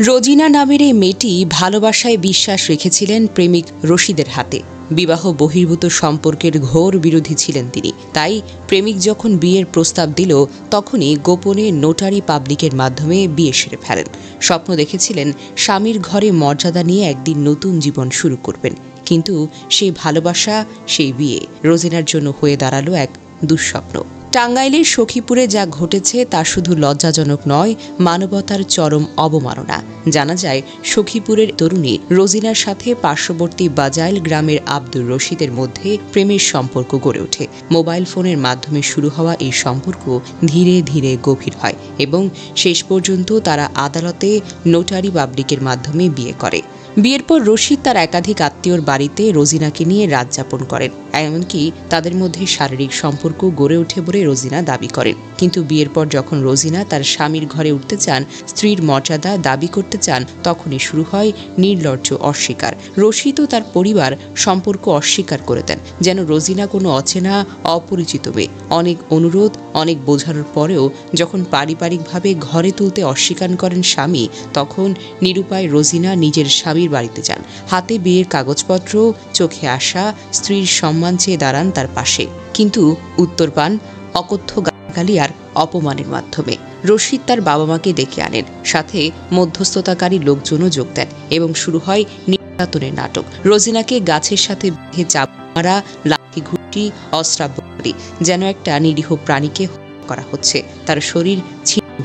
রোজিনা নামের এই মেয়েটি ভালোবাসায় বিশ্বাস রেখেছিলেন প্রেমিক রশিদের হাতে। বিবাহ বহির্ভূত সম্পর্কের ঘোর বিরোধী ছিলেন তিনি। তাই প্রেমিক যখন বিয়ের প্রস্তাব দিল তখনই গোপনে নোটারি পাবলিকের মাধ্যমে বিয়ে সেরে ফেলেন। স্বপ্ন দেখেছিলেন স্বামীর ঘরে মর্যাদা নিয়ে একদিন নতুন জীবন শুরু করবেন। কিন্তু সেই ভালোবাসা, সেই বিয়ে রোজিনার জন্য হয়ে দাঁড়ালো এক দুঃস্বপ্ন। টাঙ্গাইলের সখীপুরে যা ঘটেছে তা শুধু লজ্জাজনক নয়, মানবতার চরম অবমাননা। জানা যায়, সখীপুরের তরুণী রোজিনার সাথে পার্শ্ববর্তী বাজাইল গ্রামের আব্দুর রশিদের মধ্যে প্রেমের সম্পর্ক গড়ে ওঠে। মোবাইল ফোনের মাধ্যমে শুরু হওয়া এই সম্পর্ক ধীরে ধীরে গভীর হয় এবং শেষ পর্যন্ত তারা আদালতে নোটারি পাবলিকের মাধ্যমে বিয়ে করে। বিয়ের পর রশিদ তার একাধিক আত্মীয়র বাড়িতে রোজিনাকে নিয়ে রাত যাপন করেন। এমনকি তাদের মধ্যে শারীরিক সম্পর্ক গড়ে ওঠে বলে রোজিনা দাবি করেন। কিন্তু বিয়ের পর যখন রোজিনা তার স্বামীর ঘরে উঠতে চান, স্ত্রীর মর্যাদা দাবি করতে চান, তখনই শুরু হয় নির্লজ্জ অস্বীকার। রশিদ ও তার পরিবার সম্পর্ক অস্বীকার করে দেন, যেন রোজিনা কোনো অচেনা অপরিচিত মেয়ে। অনেক অনুরোধ, অনেক বোঝানোর পরেও যখন পারিবারিকভাবে ঘরে তুলতে অস্বীকার করেন স্বামী, তখন নিরুপায় রোজিনা নিজের স্বামীর বাড়িতে যান। হাতে বিয়ের কাগজপত্র, চোখে আসা স্ত্রীর সম্মান চেয়ে দাঁড়ান তার পাশে। কিন্তু উত্তর পান অকথ্য গালি আর অপমানের মাধ্যমে। রশিদ তার বাবা মাকে ডেকে আনেন, সাথে মধ্যস্থতাকারী লোকজনও যোগ দেন এবং শুরু হয় নির্যাতনের নাটক। রোজিনাকে গাছের সাথে বেঁধে চাপ মারা, লাঠি ঘুষি, অশ্রাব্য করি, যেন একটা নিরীহ প্রাণীকে হত্যা করা হচ্ছে। তার শরীর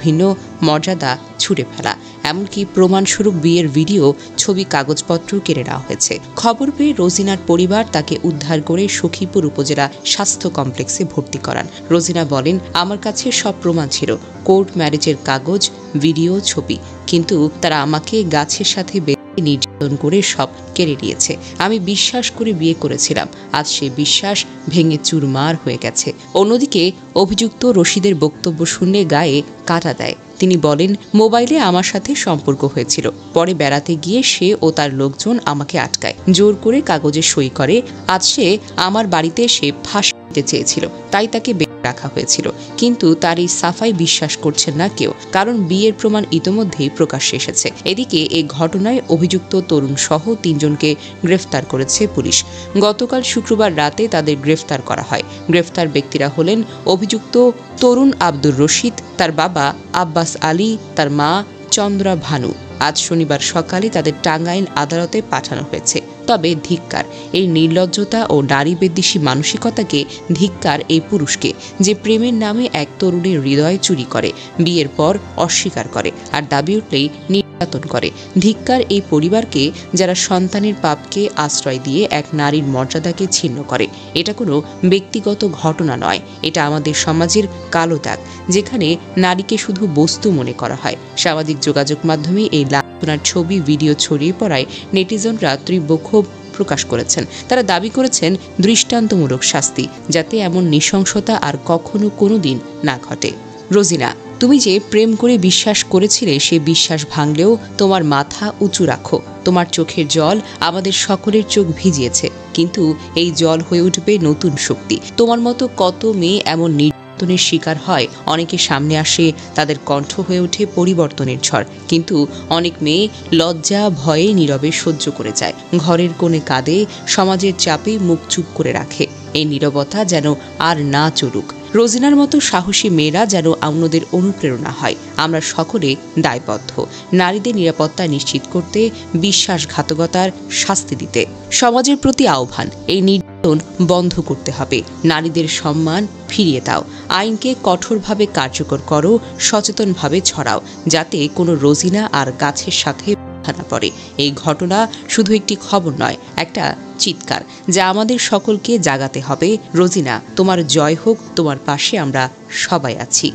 ভিন্ন মর্যাদা ছুঁড়ে ফেলা, এমনকি প্রমাণস্বরূপ বিয়ের ভিডিও, ছবি, কাগজপত্র কেড়ে নেওয়া হয়েছে। খবর পেয়ে রোজিনার পরিবার তাকে উদ্ধার করে সখীপুর উপজেলা স্বাস্থ্য কমপ্লেক্সে ভর্তি করান। রোজিনা বলেন, আমার কাছে সব প্রমাণ ছিল, কোর্ট ম্যারেজের কাগজ, ভিডিও, ছবি, কিন্তু তারা আমাকে গাছের সাথে নির্যাতন করে সব কেড়ে নিয়েছে। আমি বিশ্বাস করে বিয়ে করেছিলাম, আজ সে বিশ্বাস ভেঙে চুরমার হয়ে গেছে। অন্যদিকে অভিযুক্ত রশিদের বক্তব্য শুনে গায়ে কাঁটা দেয়। তিনি বলেন, মোবাইলে আমার সাথে সম্পর্ক হয়েছিল, পরে বেড়াতে গিয়ে সে ও তার লোকজন আমাকে আটকায়, জোর করে কাগজে সই করে। আজ সে আমার বাড়িতে এসে ফাঁসি দিতে চেয়েছিল, তাই তাকে রাখা হয়েছিল। কিন্তু তার এই সাফাই বিশ্বাস করছেন না কেউ, কারণ বিয়ের প্রমাণ ইতোমধ্যেই প্রকাশ্যে এসেছে। এদিকে এই ঘটনায় অভিযুক্ত তরুণ সহ 3 জনকে গ্রেফতার করেছে পুলিশ। গতকাল শুক্রবার রাতে তাদের গ্রেফতার করা হয়। গ্রেফতার ব্যক্তিরা হলেন অভিযুক্ত তরুণ আব্দুর রশিদ, তার বাবা আব্বাস আলী, তার মা চন্দ্রা ভানু। আজ শনিবার সকালে তাদের টাঙ্গাইল আদালতে পাঠানো হয়েছে। তবে ধিক্কার এই নির্লজ্জতা ও নারী বিদ্বেষী মানসিকতাকে, ধিক্কার এই পুরুষকে যে প্রেমের নামে এক তরুণীর হৃদয় চুরি করে, বিয়ের পর অস্বীকার করে আর দাবি উঠলেই নির্যাতন করে। ধিক্কার এই পরিবারকে যারা সন্তানের পাপকে আশ্রয় দিয়ে এক নারীর মর্যাদাকে ছিন্ন করে। এটা কোনো ব্যক্তিগত ঘটনা নয়, এটা আমাদের সমাজের কালো দাগ, যেখানে নারীকে শুধু বস্তু মনে করা হয়। সামাজিক যোগাযোগ মাধ্যমে এই লাঞ্ছনার ছবি, ভিডিও ছড়িয়ে পড়ায় নেটিজনরা তীব্র ক্ষোভ প্রকাশ করেছেন। তারা দাবি করেছেন দৃষ্টান্তমূলক শাস্তি, যাতে এমন নৃশংসতা আর কখনো কোনোদিন না ঘটে। রোজিনা, তুমি যে প্রেম করে বিশ্বাস করেছিলে, সে বিশ্বাস ভাঙলেও তোমার মাথা উঁচু রাখো। তোমার চোখের জল আমাদের সকলের চোখ ভিজিয়েছে, কিন্তু এই জল হয়ে উঠবে নতুন শক্তি। তোমার মতো কত মেয়ে এমন নির্যাতনের শিকার হয়, অনেকে সামনে আসে, তাদের কণ্ঠ হয়ে ওঠে পরিবর্তনের ঝড়, কিন্তু অনেক মেয়ে লজ্জা ভয়ে নীরবে সহ্য করে যায়, ঘরের কোণে কাঁদে, সমাজের চাপে মুখ চুপ করে রাখে। এই নীরবতা যেন আর না চলুক। রোজিনার মতো সাহসী মেয়েরা যেন অন্যদের অনুপ্রেরণা হয়। আমরা সকলে দায়বদ্ধ নারীদের নিরাপত্তা নিশ্চিত করতে, বিশ্বাসঘাতকতার শাস্তি দিতে। সমাজের প্রতি আহ্বান, এই নির্যাতন বন্ধ করতে হবে। নারীদের সম্মান ফিরিয়ে দাও। আইনকে কঠোরভাবে কার্যকর করো, সচেতনভাবে ছড়াও, যাতে কোনো রোজিনা আর গাছের সাথে না পড়ে। এই ঘটনা শুধু একটি খবর নয়, একটা চিৎকার যা আমাদের সকলকে জাগাতে হবে। রোজিনা, তোমার জয় হোক, তোমার পাশে আমরা সবাই আছি।